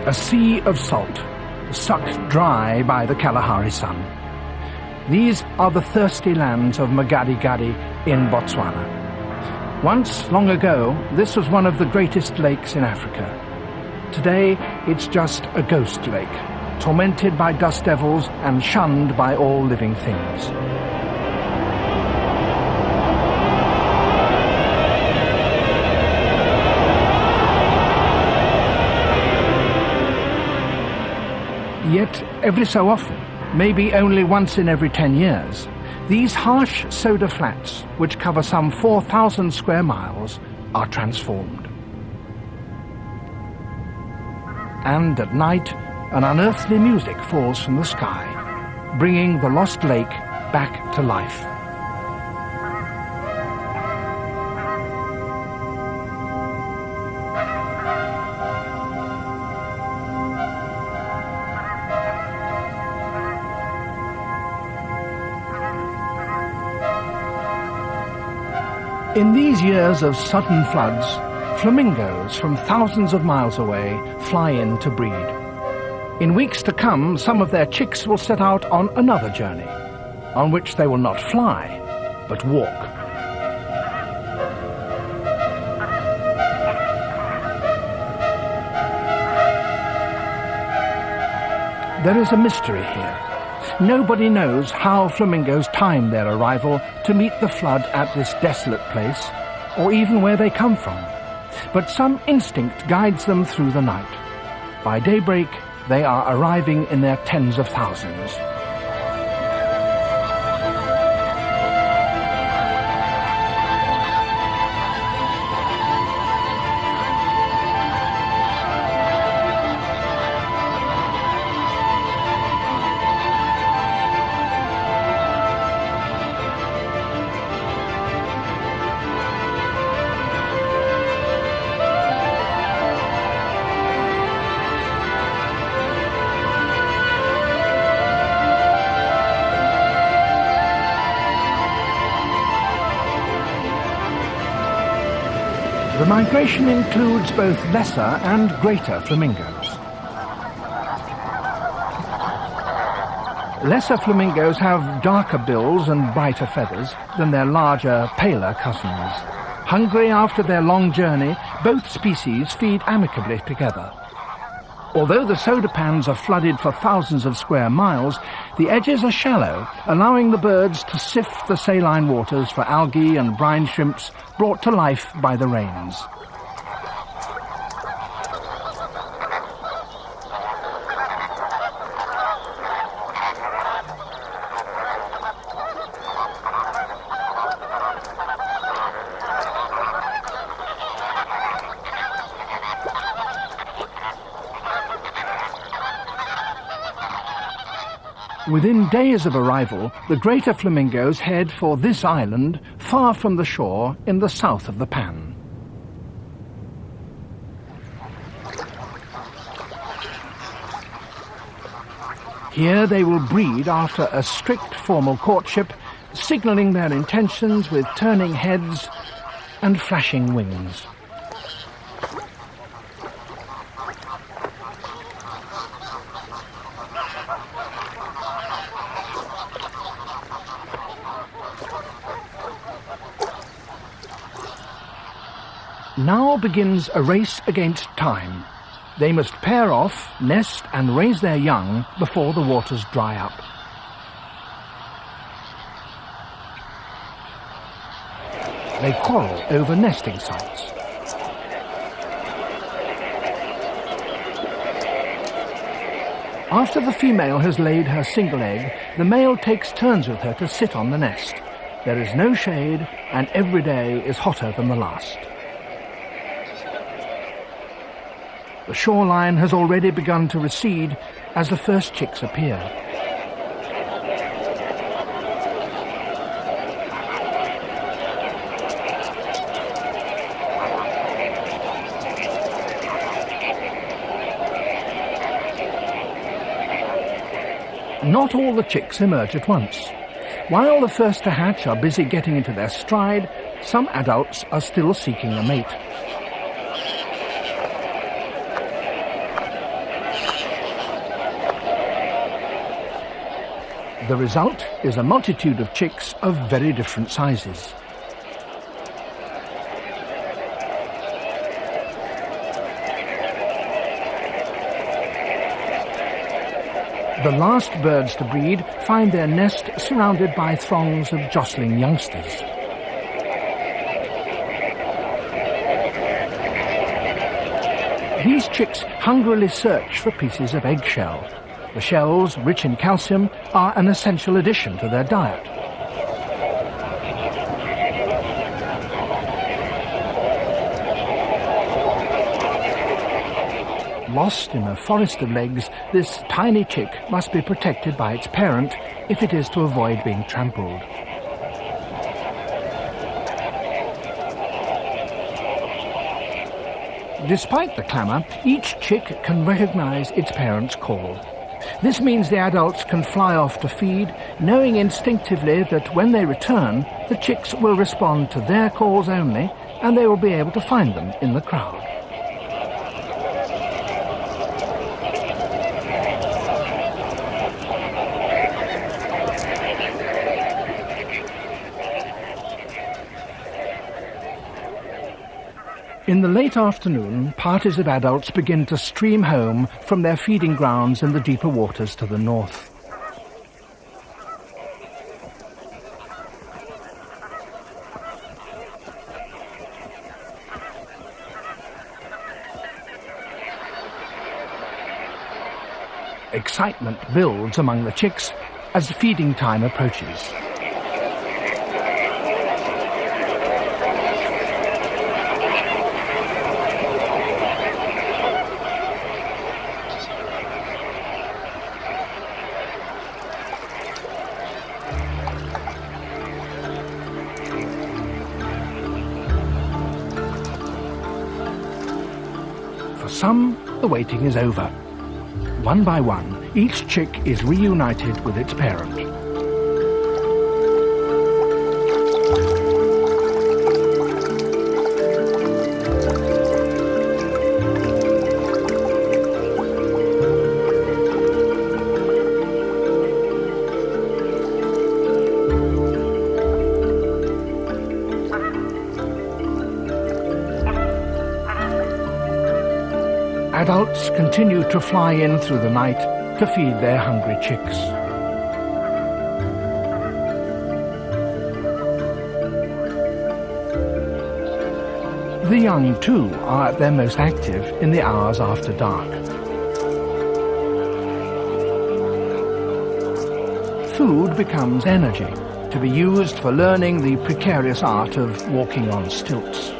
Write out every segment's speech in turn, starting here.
A sea of salt, sucked dry by the Kalahari sun. These are the thirsty lands of Magadi-Gadi in Botswana. Once, long ago, this was one of the greatest lakes in Africa. Today, it's just a ghost lake, tormented by dust devils and shunned by all living things. Yet, every so often, maybe only once in every 10 years, these harsh soda flats, which cover some 4,000 square miles, are transformed. And at night, an unearthly music falls from the sky, bringing the lost lake back to life. In these years of sudden floods, flamingos from thousands of miles away fly in to breed. In weeks to come, some of their chicks will set out on another journey, on which they will not fly, but walk. There is a mystery here. Nobody knows how flamingos time their arrival to meet the flood at this desolate place, or even where they come from. But some instinct guides them through the night. By daybreak, they are arriving in their tens of thousands. The migration includes both lesser and greater flamingos. Lesser flamingos have darker bills and brighter feathers than their larger, paler cousins. Hungry after their long journey, both species feed amicably together. Although the soda pans are flooded for thousands of square miles, the edges are shallow, allowing the birds to sift the saline waters for algae and brine shrimps brought to life by the rains. Within days of arrival, the greater flamingos head for this island, far from the shore, in the south of the pan. Here they will breed after a strict formal courtship, signalling their intentions with turning heads and flashing wings. Now begins a race against time. They must pair off, nest and raise their young before the waters dry up. They quarrel over nesting sites. After the female has laid her single egg, the male takes turns with her to sit on the nest. There is no shade, and every day is hotter than the last. The shoreline has already begun to recede as the first chicks appear. Not all the chicks emerge at once. While the first to hatch are busy getting into their stride, some adults are still seeking a mate. The result is a multitude of chicks of very different sizes. The last birds to breed find their nest surrounded by throngs of jostling youngsters. These chicks hungrily search for pieces of eggshell. The shells, rich in calcium, are an essential addition to their diet. Lost in a forest of legs, this tiny chick must be protected by its parent if it is to avoid being trampled. Despite the clamour, each chick can recognize its parent's call. This means the adults can fly off to feed, knowing instinctively that when they return, the chicks will respond to their calls only, and they will be able to find them in the crowd. In the late afternoon, parties of adults begin to stream home from their feeding grounds in the deeper waters to the north. Excitement builds among the chicks as feeding time approaches. For some, the waiting is over. One by one, each chick is reunited with its parent. Adults continue to fly in through the night to feed their hungry chicks. The young, too, are at their most active in the hours after dark. Food becomes energy, to be used for learning the precarious art of walking on stilts.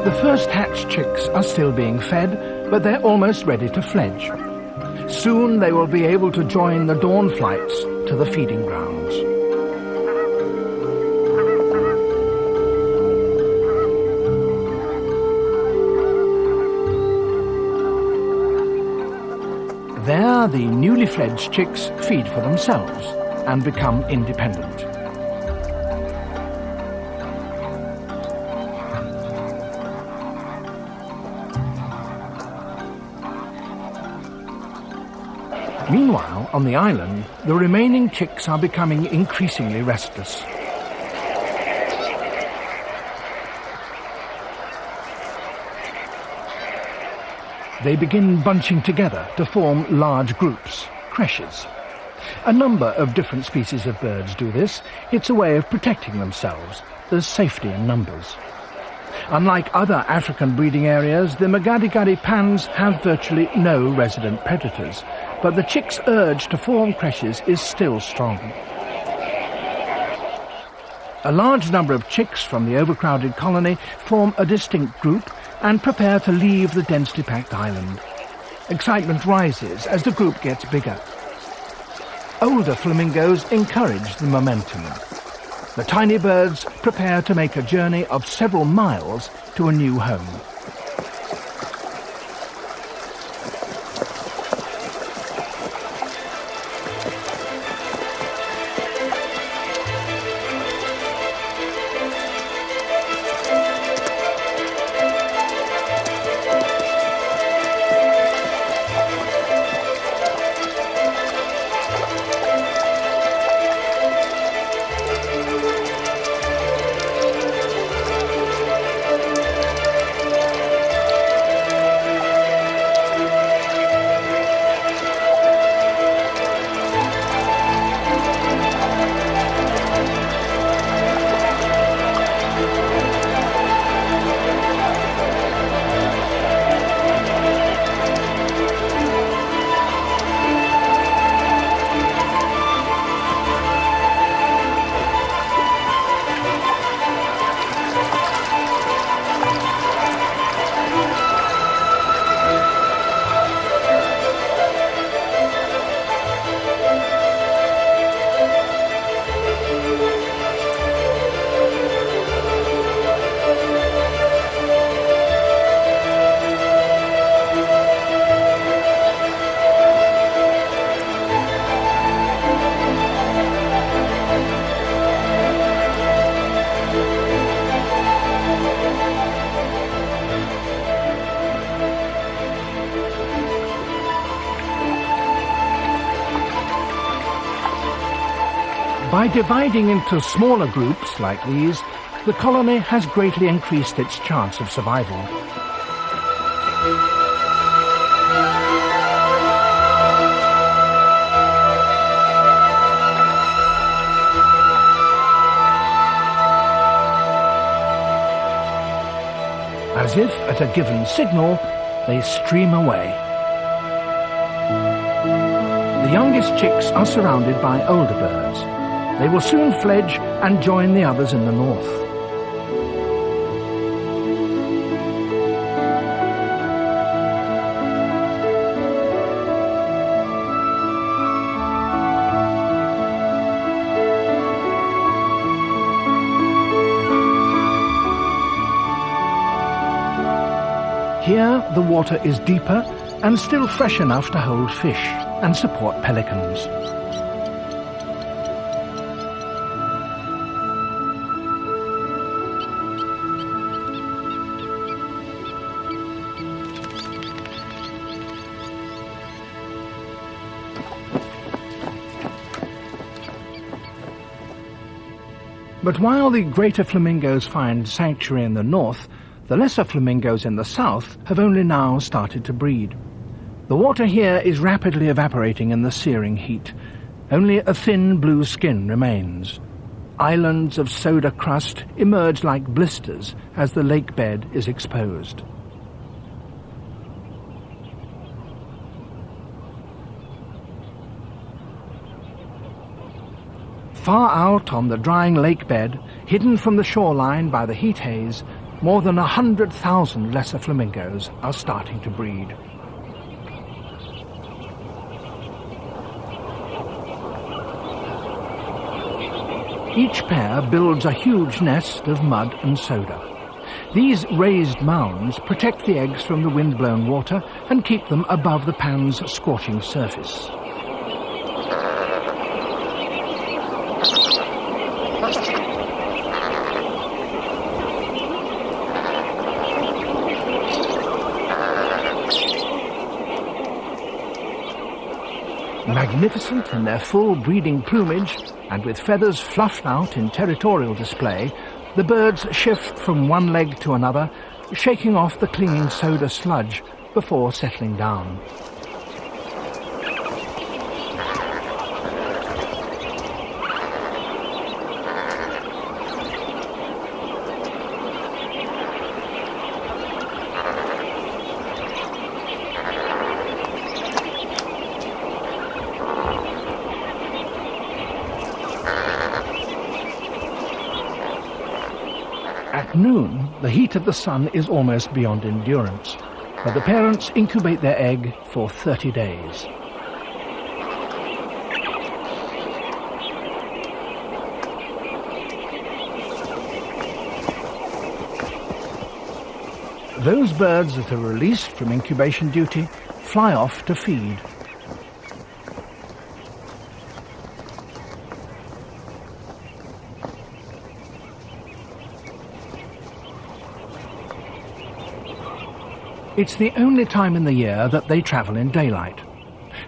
The first hatched chicks are still being fed, but they're almost ready to fledge. Soon they will be able to join the dawn flights to the feeding grounds. There, the newly fledged chicks feed for themselves and become independent. Meanwhile, on the island, the remaining chicks are becoming increasingly restless. They begin bunching together to form large groups, creches. A number of different species of birds do this. It's a way of protecting themselves. There's safety in numbers. Unlike other African breeding areas, the Magadi-Gadi pans have virtually no resident predators, but the chicks' urge to form creches is still strong. A large number of chicks from the overcrowded colony form a distinct group and prepare to leave the densely packed island. Excitement rises as the group gets bigger. Older flamingos encourage the momentum. The tiny birds prepare to make a journey of several miles to a new home. By dividing into smaller groups like these, the colony has greatly increased its chance of survival. As if at a given signal, they stream away. The youngest chicks are surrounded by older birds. They will soon fledge and join the others in the north. Here the water is deeper and still fresh enough to hold fish and support pelicans. But while the greater flamingos find sanctuary in the north, the lesser flamingos in the south have only now started to breed. The water here is rapidly evaporating in the searing heat. Only a thin blue skin remains. Islands of soda crust emerge like blisters as the lake bed is exposed. Far out on the drying lake bed, hidden from the shoreline by the heat haze, more than 100,000 lesser flamingos are starting to breed. Each pair builds a huge nest of mud and soda. These raised mounds protect the eggs from the wind-blown water and keep them above the pan's scorching surface. Magnificent in their full breeding plumage, and with feathers fluffed out in territorial display, the birds shift from one leg to another, shaking off the clinging soda sludge before settling down. noon, the heat of the sun is almost beyond endurance, but the parents incubate their egg for 30 days. Those birds that are released from incubation duty fly off to feed. It's the only time in the year that they travel in daylight.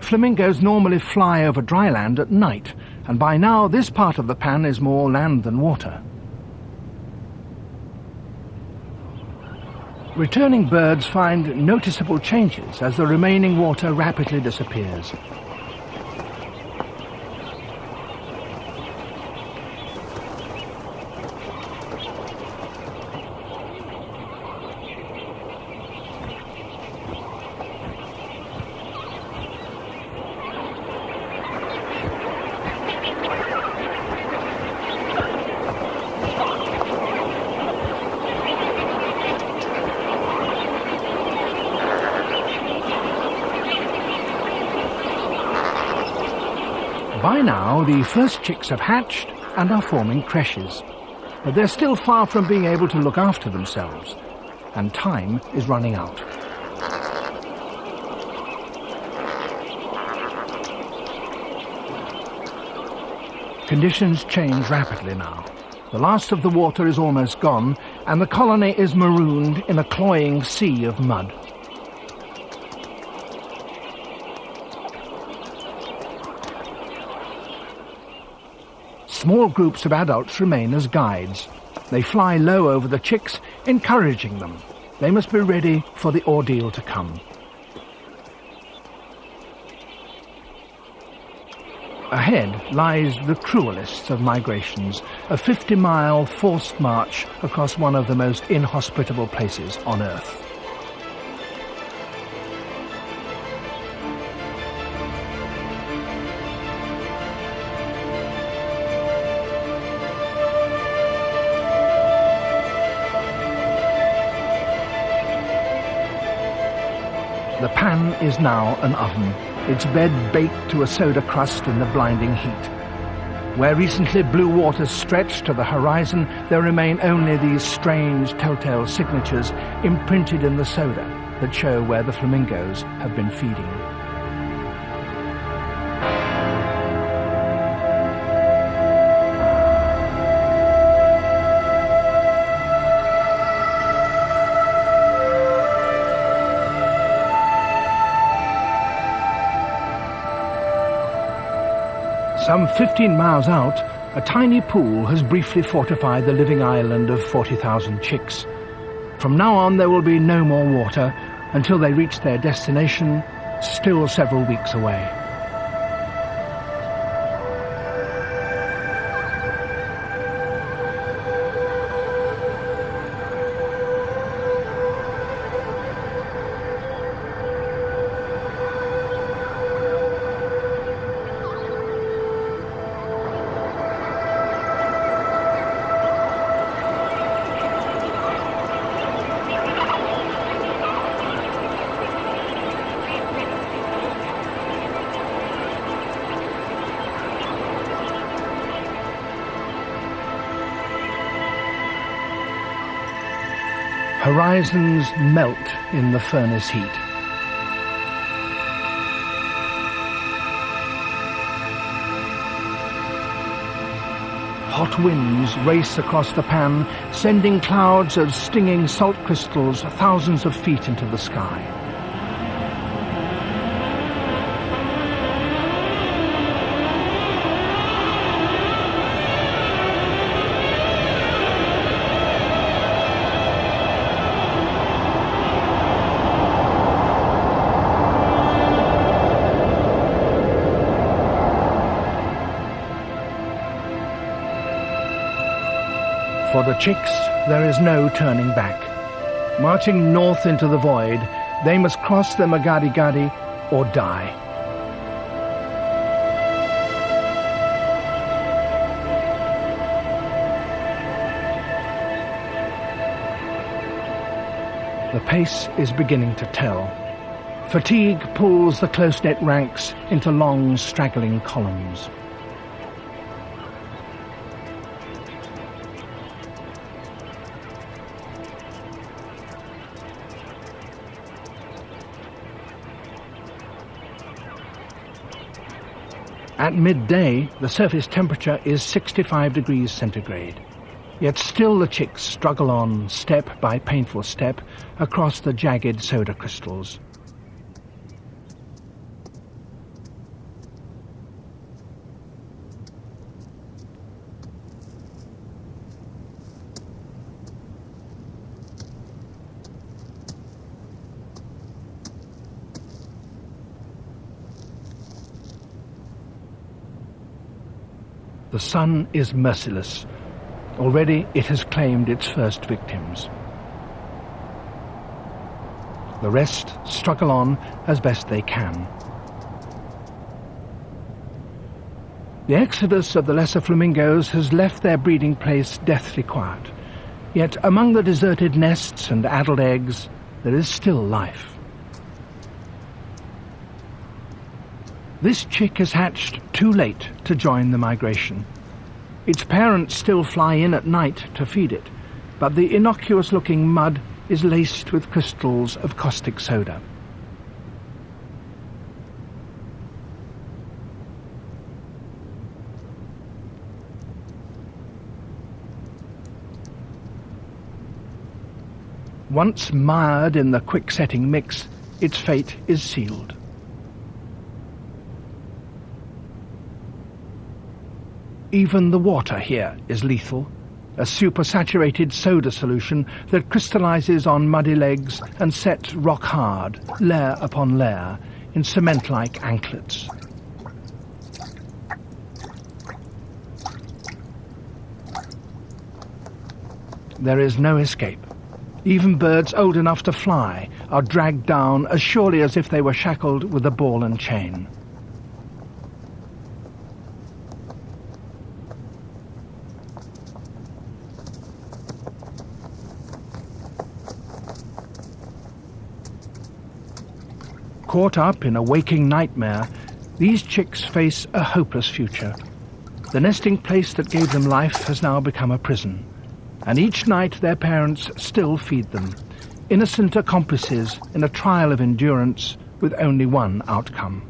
Flamingos normally fly over dry land at night, and by now this part of the pan is more land than water. Returning birds find noticeable changes as the remaining water rapidly disappears. By now, the first chicks have hatched and are forming creches, but they're still far from being able to look after themselves, and time is running out. Conditions change rapidly now. The last of the water is almost gone, and the colony is marooned in a cloying sea of mud. Small groups of adults remain as guides. They fly low over the chicks, encouraging them. They must be ready for the ordeal to come. Ahead lies the cruelest of migrations, a 50-mile forced march across one of the most inhospitable places on Earth. The pan is now an oven, its bed baked to a soda crust in the blinding heat. Where recently blue waters stretched to the horizon, there remain only these strange telltale signatures imprinted in the soda that show where the flamingos have been feeding. Some 15 miles out, a tiny pool has briefly fortified the living island of 40,000 chicks. From now on there will be no more water until they reach their destination, still several weeks away. Horizons melt in the furnace heat. Hot winds race across the pan, sending clouds of stinging salt crystals thousands of feet into the sky. For the chicks, there is no turning back. Marching north into the void, they must cross the Magadi-Gadi or die. The pace is beginning to tell. Fatigue pulls the close-knit ranks into long, straggling columns. At midday, the surface temperature is 65 degrees centigrade. Yet still the chicks struggle on, step by painful step, across the jagged soda crystals. The sun is merciless. Already it has claimed its first victims. The rest struggle on as best they can. The exodus of the lesser flamingos has left their breeding place deathly quiet. Yet among the deserted nests and addled eggs, there is still life. This chick has hatched too late to join the migration. Its parents still fly in at night to feed it, but the innocuous-looking mud is laced with crystals of caustic soda. Once mired in the quick-setting mix, its fate is sealed. Even the water here is lethal, a supersaturated soda solution that crystallizes on muddy legs and sets rock hard, layer upon layer, in cement-like anklets. There is no escape. Even birds old enough to fly are dragged down as surely as if they were shackled with a ball and chain. Caught up in a waking nightmare, these chicks face a hopeless future. The nesting place that gave them life has now become a prison, and each night their parents still feed them, innocent accomplices in a trial of endurance with only one outcome.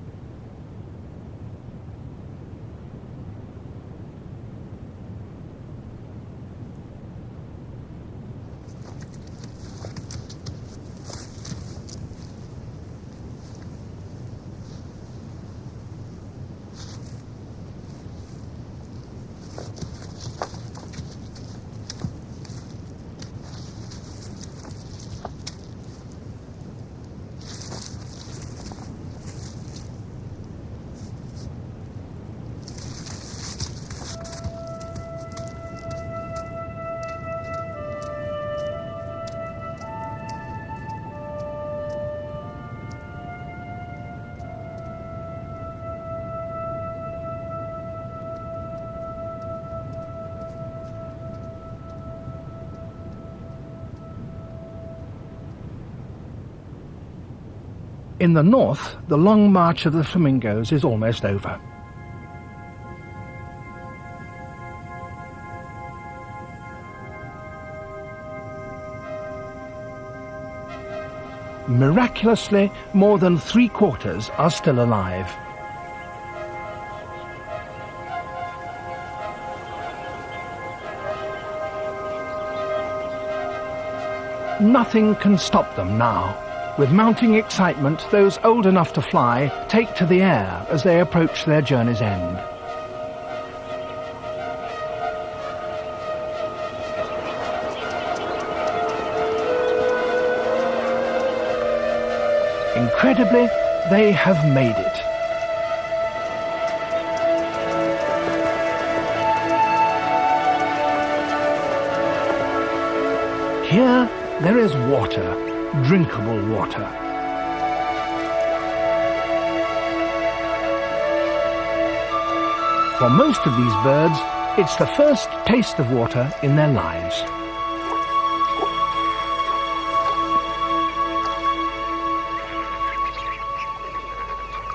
In the north, the long march of the flamingos is almost over. Miraculously, more than 3/4 are still alive. Nothing can stop them now. With mounting excitement, those old enough to fly take to the air as they approach their journey's end. Incredibly, they have made it. Here, there is water. Drinkable water. For most of these birds, it's the first taste of water in their lives.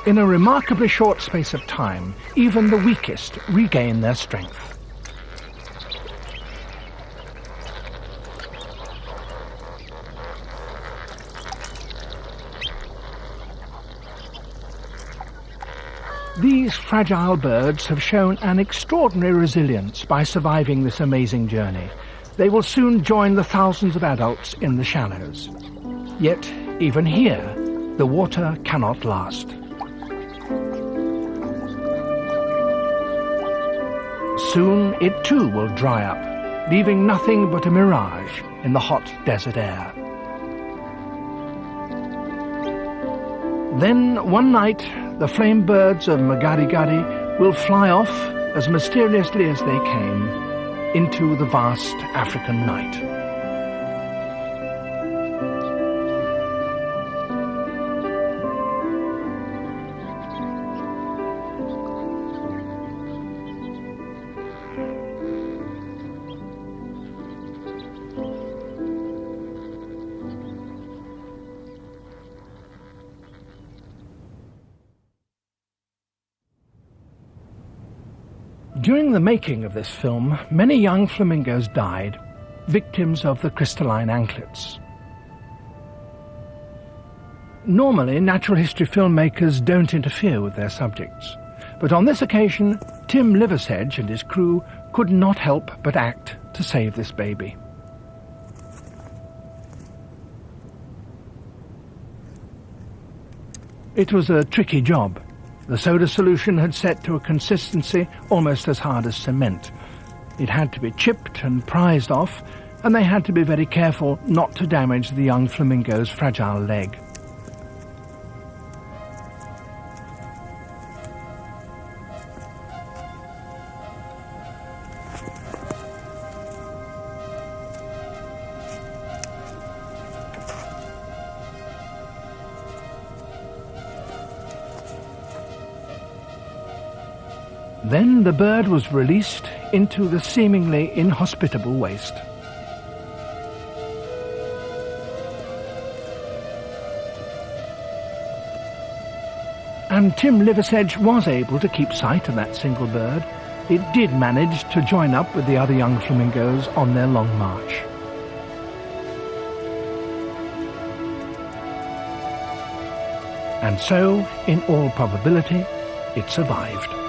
In a remarkably short space of time, even the weakest regain their strength. These fragile birds have shown an extraordinary resilience by surviving this amazing journey. They will soon join the thousands of adults in the shallows. Yet, even here, the water cannot last. Soon it too will dry up, leaving nothing but a mirage in the hot desert air. Then, one night, the Flamebirds of Magadi will fly off as mysteriously as they came into the vast African night. During the making of this film, many young flamingos died, victims of the crystalline anklets. Normally, natural history filmmakers don't interfere with their subjects, but on this occasion, Tim Liversedge and his crew could not help but act to save this baby. It was a tricky job. The soda solution had set to a consistency almost as hard as cement. It had to be chipped and prized off, and they had to be very careful not to damage the young flamingo's fragile leg. Then the bird was released into the seemingly inhospitable waste. And Tim Liversedge was able to keep sight of that single bird. It did manage to join up with the other young flamingos on their long march. And so, in all probability, it survived.